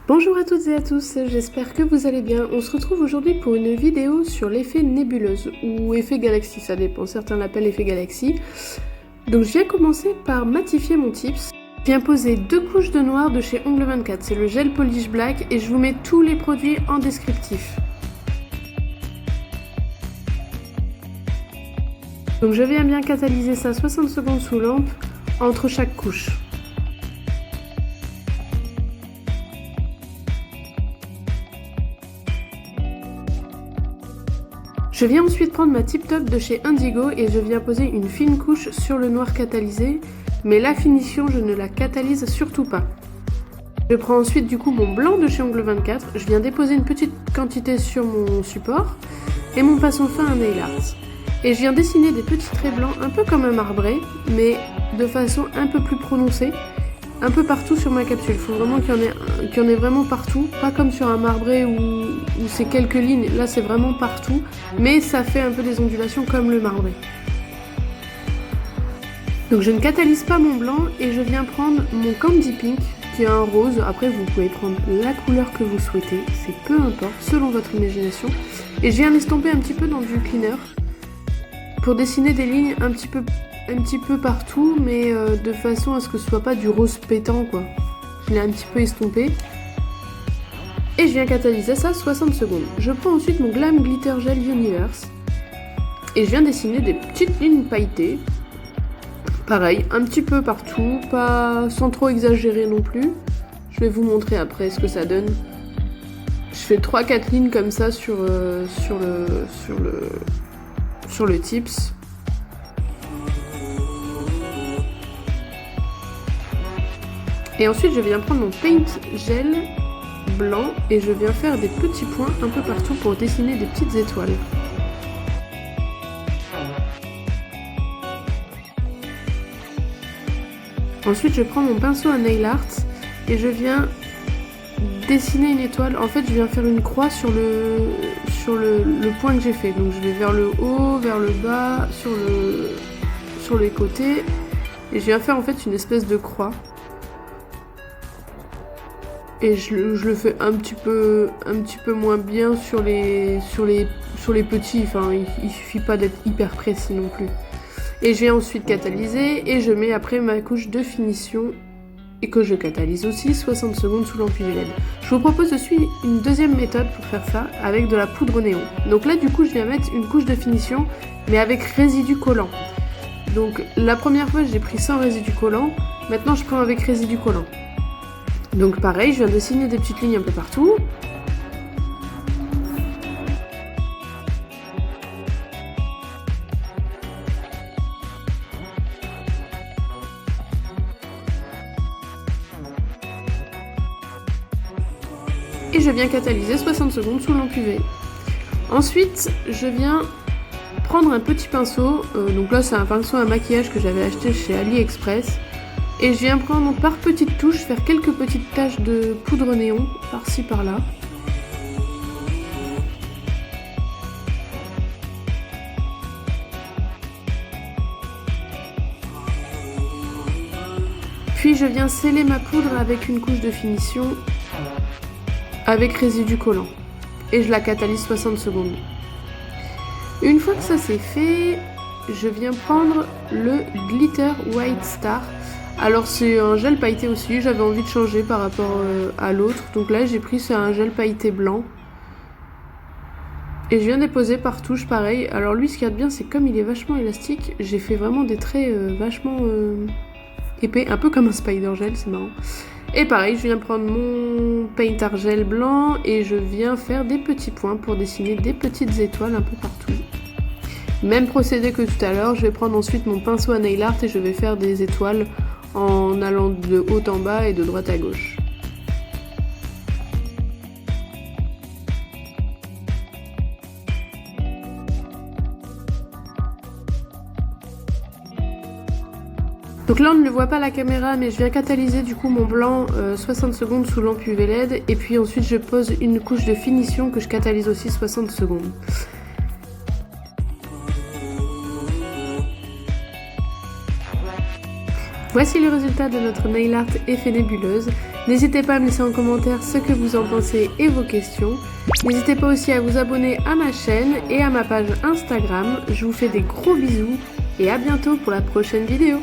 Bonjour à toutes et à tous, j'espère que vous allez bien. On se retrouve aujourd'hui pour une vidéo sur l'effet nébuleuse, ou effet galaxie, ça dépend, certains l'appellent effet galaxie. Donc je viens commencer par matifier mon tips. Je viens poser 2 couches de noir de chez Ongle 24, c'est le gel polish black, et je vous mets tous les produits en descriptif. Donc je viens bien catalyser ça 60 secondes sous lampe, entre chaque couche. Je viens ensuite prendre ma Tip Top de chez Indigo et je viens poser une fine couche sur le noir catalysé, mais la finition je ne la catalyse surtout pas. Je prends ensuite du coup mon blanc de chez Ongle 24, je viens déposer une petite quantité sur mon support et mon pinceau fin à nail art. Et je viens dessiner des petits traits blancs un peu comme un marbré, mais de façon un peu plus prononcée, un peu partout sur ma capsule. Il faut vraiment qu'il y en ait vraiment partout, pas comme sur un marbré où c'est quelques lignes, là c'est vraiment partout, mais ça fait un peu des ondulations comme le marbré. Donc je ne catalyse pas mon blanc et je viens prendre mon Candy Pink qui est un rose. Après vous pouvez prendre la couleur que vous souhaitez, c'est peu importe, selon votre imagination. Et je viens l'estomper un petit peu dans du cleaner pour dessiner des lignes un petit peu partout, mais de façon à ce que ce soit pas du rose pétant quoi. Je l'ai un petit peu estompé. Et je viens catalyser ça 60 secondes. Je prends ensuite mon Glam Glitter Gel Universe et je viens dessiner des petites lignes pailletées. Pareil, un petit peu partout, pas sans trop exagérer non plus. Je vais vous montrer après ce que ça donne. Je fais 3-4 lignes comme ça sur le tips. Et ensuite je viens prendre mon Paint Gel blanc et je viens faire des petits points un peu partout pour dessiner des petites étoiles. Ensuite je prends mon pinceau à nail art et je viens dessiner une étoile. En fait je viens faire une croix sur le point que j'ai fait. Donc je vais vers le haut, vers le bas, sur les côtés et je viens faire en fait une espèce de croix. Et je le fais un petit peu moins bien sur les petits, enfin il suffit pas d'être hyper précis non plus. Et j'ai ensuite catalysé et je mets après ma couche de finition et que je catalyse aussi 60 secondes sous lampe UV LED. Je vous propose de suivre une deuxième méthode pour faire ça avec de la poudre néon. Donc là du coup je viens mettre une couche de finition mais avec résidu collant. Donc la première fois j'ai pris sans résidu collant, maintenant je prends avec résidu collant. Donc pareil, je viens dessiner des petites lignes un peu partout. Et je viens catalyser 60 secondes sous lampe UV. Ensuite, je viens prendre un petit pinceau. Donc là, c'est un pinceau à maquillage que j'avais acheté chez AliExpress. Et je viens prendre par petites touches, faire quelques petites taches de poudre néon, par-ci par-là. Puis je viens sceller ma poudre avec une couche de finition, avec résidu collant. Et je la catalyse 60 secondes. Une fois que ça c'est fait, je viens prendre le Glitter White Star. Alors c'est un gel pailleté aussi, j'avais envie de changer par rapport à l'autre. Donc là j'ai pris un gel pailleté blanc. Et je viens déposer par touche pareil. Alors lui ce qu'il y a de bien c'est comme il est vachement élastique, j'ai fait vraiment des traits vachement épais, un peu comme un spider gel, c'est marrant. Et pareil, je viens prendre mon Paint Argel blanc et je viens faire des petits points pour dessiner des petites étoiles un peu partout. Même procédé que tout à l'heure, je vais prendre ensuite mon pinceau à nail art et je vais faire des étoiles en allant de haut en bas et de droite à gauche. Donc là on ne le voit pas à la caméra mais je viens catalyser du coup mon blanc 60 secondes sous lampe UV LED et puis ensuite je pose une couche de finition que je catalyse aussi 60 secondes. Voici le résultat de notre nail art effet nébuleuse. N'hésitez pas à me laisser en commentaire ce que vous en pensez et vos questions. N'hésitez pas aussi à vous abonner à ma chaîne et à ma page Instagram. Je vous fais des gros bisous et à bientôt pour la prochaine vidéo.